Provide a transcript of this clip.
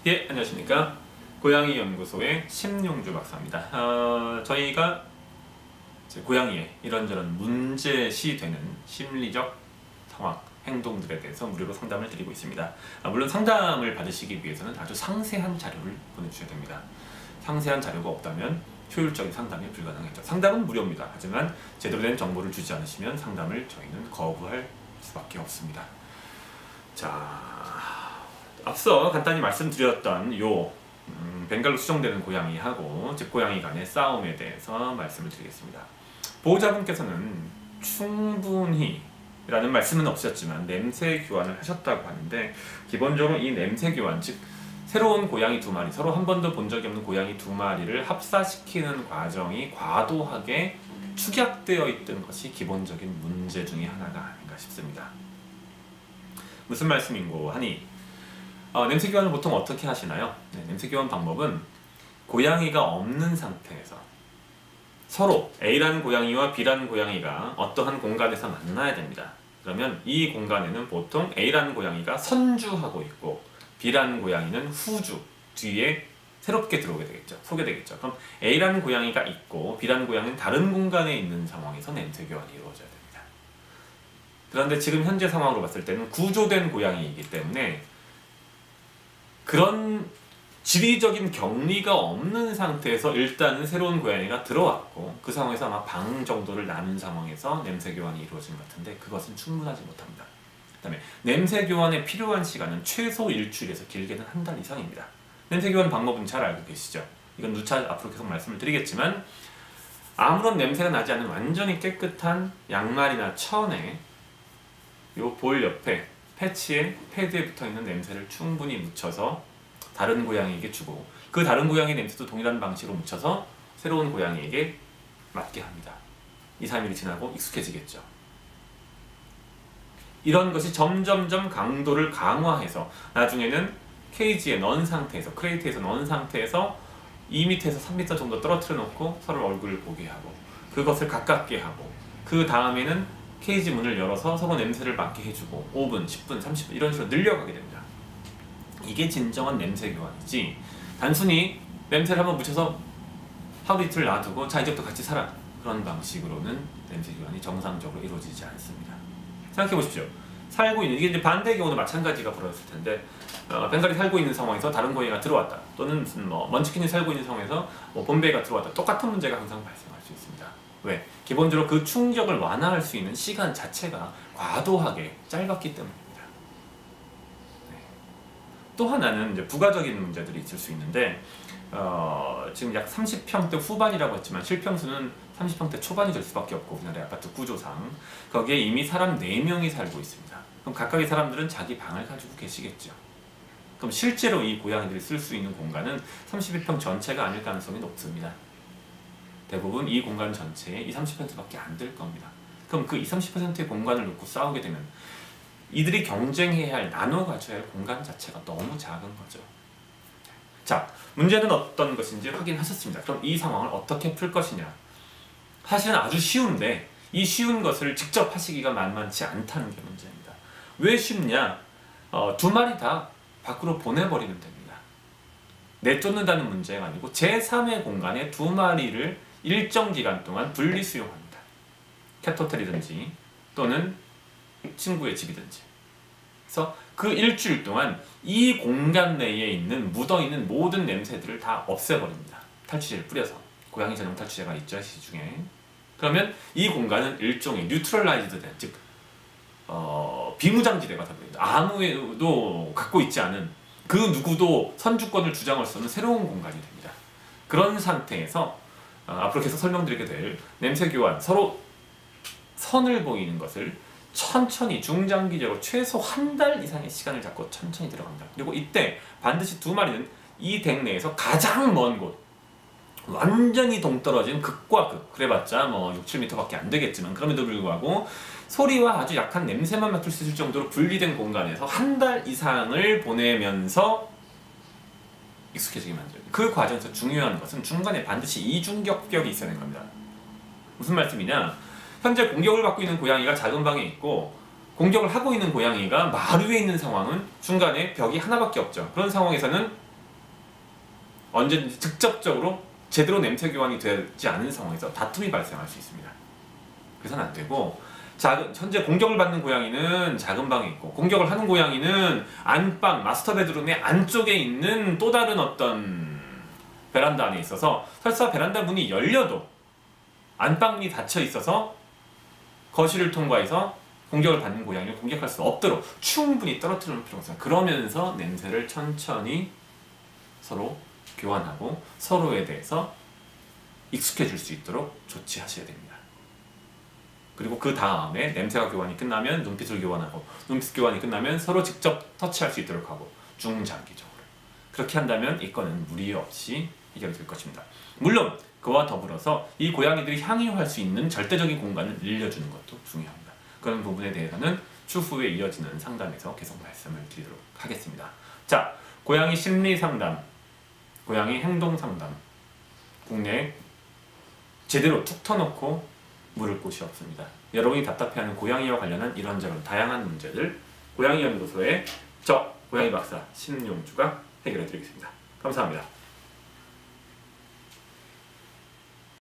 예, 안녕하십니까. 고양이 연구소의 심용주 박사입니다. 저희가 이제 고양이의 이런저런 문제시 되는 심리적 상황, 행동들에 대해서 무료로 상담을 드리고 있습니다. 물론 상담을 받으시기 위해서는 아주 상세한 자료를 보내주셔야 됩니다. 상세한 자료가 없다면 효율적인 상담이 불가능하죠. 상담은 무료입니다. 하지만 제대로 된 정보를 주지 않으시면 상담을 저희는 거부할 수밖에 없습니다. 자, 앞서 간단히 말씀드렸던 요 벵갈로 수정되는 고양이하고 집고양이 간의 싸움에 대해서 말씀을 드리겠습니다. 보호자분께서는 충분히 라는 말씀은 없으셨지만 냄새 교환을 하셨다고 하는데, 기본적으로 이 냄새 교환, 즉 새로운 고양이 두 마리, 서로 한 번도 본 적이 없는 고양이 두 마리를 합사시키는 과정이 과도하게 축약되어 있던 것이 기본적인 문제 중에 하나가 아닌가 싶습니다. 무슨 말씀인고 하니, 냄새 교환을 보통 어떻게 하시나요? 냄새 교환 방법은 고양이가 없는 상태에서 서로 A라는 고양이와 B라는 고양이가 어떠한 공간에서 만나야 됩니다. 그러면 이 공간에는 보통 A라는 고양이가 선주하고 있고 B라는 고양이는 후주, 뒤에 새롭게 들어오게 되겠죠. 소개되겠죠. 그럼 A라는 고양이가 있고 B라는 고양이는 다른 공간에 있는 상황에서 냄새 교환이 이루어져야 됩니다. 그런데 지금 현재 상황으로 봤을 때는 구조된 고양이이기 때문에 그런 지리적인 격리가 없는 상태에서 일단은 새로운 고양이가 들어왔고, 그 상황에서 아마 방 정도를 나눈 상황에서 냄새 교환이 이루어진 것 같은데 그것은 충분하지 못합니다. 그 다음에 냄새 교환에 필요한 시간은 최소 일주일에서 길게는 한 달 이상입니다. 냄새 교환 방법은 잘 알고 계시죠? 이건 누차 앞으로 계속 말씀을 드리겠지만, 아무런 냄새가 나지 않는 완전히 깨끗한 양말이나 천에 요 볼 옆에 패치에 패드에 붙어있는 냄새를 충분히 묻혀서 다른 고양이에게 주고, 그 다른 고양이 냄새도 동일한 방식으로 묻혀서 새로운 고양이에게 맡게 합니다. 2, 3일이 지나고 익숙해지겠죠. 이런 것이 점점점 강도를 강화해서 나중에는 케이지에 넣은 상태에서, 크레이트에서 넣은 상태에서 2m에서 3m 정도 떨어뜨려 놓고 서로 얼굴을 보게 하고, 그것을 가깝게 하고, 그 다음에는 케이지 문을 열어서 서로 냄새를 맡게 해주고 5분, 10분, 30분 이런 식으로 늘려가게 됩니다. 이게 진정한 냄새 교환이지, 단순히 냄새를 한번 묻혀서 하루 이틀 놔두고 자 이제부터 같이 살아, 그런 방식으로는 냄새 교환이 정상적으로 이루어지지 않습니다. 생각해 보십시오. 살고 있는, 이게 이제 반대의 경우도 마찬가지가 벌어졌을 텐데, 벵갈이 살고 있는 상황에서 다른 고양이가 들어왔다, 또는 무슨 먼치킨이 살고 있는 상황에서 봄베이가 들어왔다, 똑같은 문제가 항상 발생할 수 있습니다. 왜? 기본적으로 그 충격을 완화할 수 있는 시간 자체가 과도하게 짧았기 때문입니다. 네. 또 하나는 이제 부가적인 문제들이 있을 수 있는데, 지금 약 30평대 후반이라고 했지만 실평수는 30평대 초반이 될 수밖에 없고, 우리나라의 아파트 구조상 거기에 이미 사람 4명이 살고 있습니다. 그럼 각각의 사람들은 자기 방을 가지고 계시겠죠. 그럼 실제로 이 고양이들이 쓸 수 있는 공간은 31평 전체가 아닐 가능성이 높습니다. 대부분 이 공간 전체의 20-30%밖에 안 될 겁니다. 그럼 그 20-30%의 공간을 놓고 싸우게 되면 이들이 경쟁해야 할, 나눠 가져야 할 공간 자체가 너무 작은 거죠. 자, 문제는 어떤 것인지 확인하셨습니다. 그럼 이 상황을 어떻게 풀 것이냐? 사실은 아주 쉬운데, 이 쉬운 것을 직접 하시기가 만만치 않다는 게 문제입니다. 왜 쉽냐? 두 마리 다 밖으로 보내버리면 됩니다. 내쫓는다는 문제가 아니고 제3의 공간에 두 마리를 일정 기간 동안 분리 수용합니다. 캣호텔이든지 또는 친구의 집이든지. 그래서 그 일주일 동안 이 공간 내에 있는 묻어있는 모든 냄새들을 다 없애버립니다. 탈취제를 뿌려서. 고양이 전용 탈취제가 있죠, 시중에. 그러면 이 공간은 일종의 뉴트럴라이즈드 된, 즉 비무장지대가 됩니다. 아무도 갖고 있지 않은, 그 누구도 선주권을 주장할 수 없는 새로운 공간이 됩니다. 그런 상태에서 앞으로 계속 설명드리게 될 냄새 교환, 서로 선을 보이는 것을 천천히 중장기적으로 최소 한 달 이상의 시간을 잡고 천천히 들어갑니다. 그리고 이때 반드시 두 마리는 이 댁 내에서 가장 먼 곳, 완전히 동떨어진 극과 극, 그래봤자 뭐 6-7m밖에 안 되겠지만 그럼에도 불구하고 소리와 아주 약한 냄새만 맡을 수 있을 정도로 분리된 공간에서 한 달 이상을 보내면서 익숙해지게 만들어요. 그 과정에서 중요한 것은 중간에 반드시 이중격벽이 있어야 되는 겁니다. 무슨 말씀이냐? 현재 공격을 받고 있는 고양이가 작은 방에 있고 공격을 하고 있는 고양이가 마루에 있는 상황은 중간에 벽이 하나밖에 없죠. 그런 상황에서는 언제든지 직접적으로 제대로 냄새 교환이 되지 않은 상황에서 다툼이 발생할 수 있습니다. 그래서는 안 되고, 현재 공격을 받는 고양이는 작은 방에 있고 공격을 하는 고양이는 안방, 마스터 베드룸의 안쪽에 있는 또 다른 어떤 베란다 안에 있어서, 설사 베란다 문이 열려도 안방 문이 닫혀 있어서 거실을 통과해서 공격을 받는 고양이를 공격할 수 없도록 충분히 떨어뜨리는 필요가 있어요. 그러면서 냄새를 천천히 서로 교환하고 서로에 대해서 익숙해질 수 있도록 조치하셔야 됩니다. 그리고 그 다음에 냄새가 교환이 끝나면 눈빛을 교환하고, 눈빛 교환이 끝나면 서로 직접 터치할 수 있도록 하고, 중장기적으로 그렇게 한다면 이 건은 무리 없이 해결될 것입니다. 물론 그와 더불어서 이 고양이들이 향유할 수 있는 절대적인 공간을 늘려주는 것도 중요합니다. 그런 부분에 대해서는 추후에 이어지는 상담에서 계속 말씀을 드리도록 하겠습니다. 자, 고양이 심리 상담, 고양이 행동 상담, 국내에 제대로 툭 터놓고 물을 곳이 없습니다. 여러분이 답답해하는 고양이와 관련한 이런저런 다양한 문제들, 고양이 연구소의 저 고양이 박사 신용주가 해결해 드리겠습니다. 감사합니다.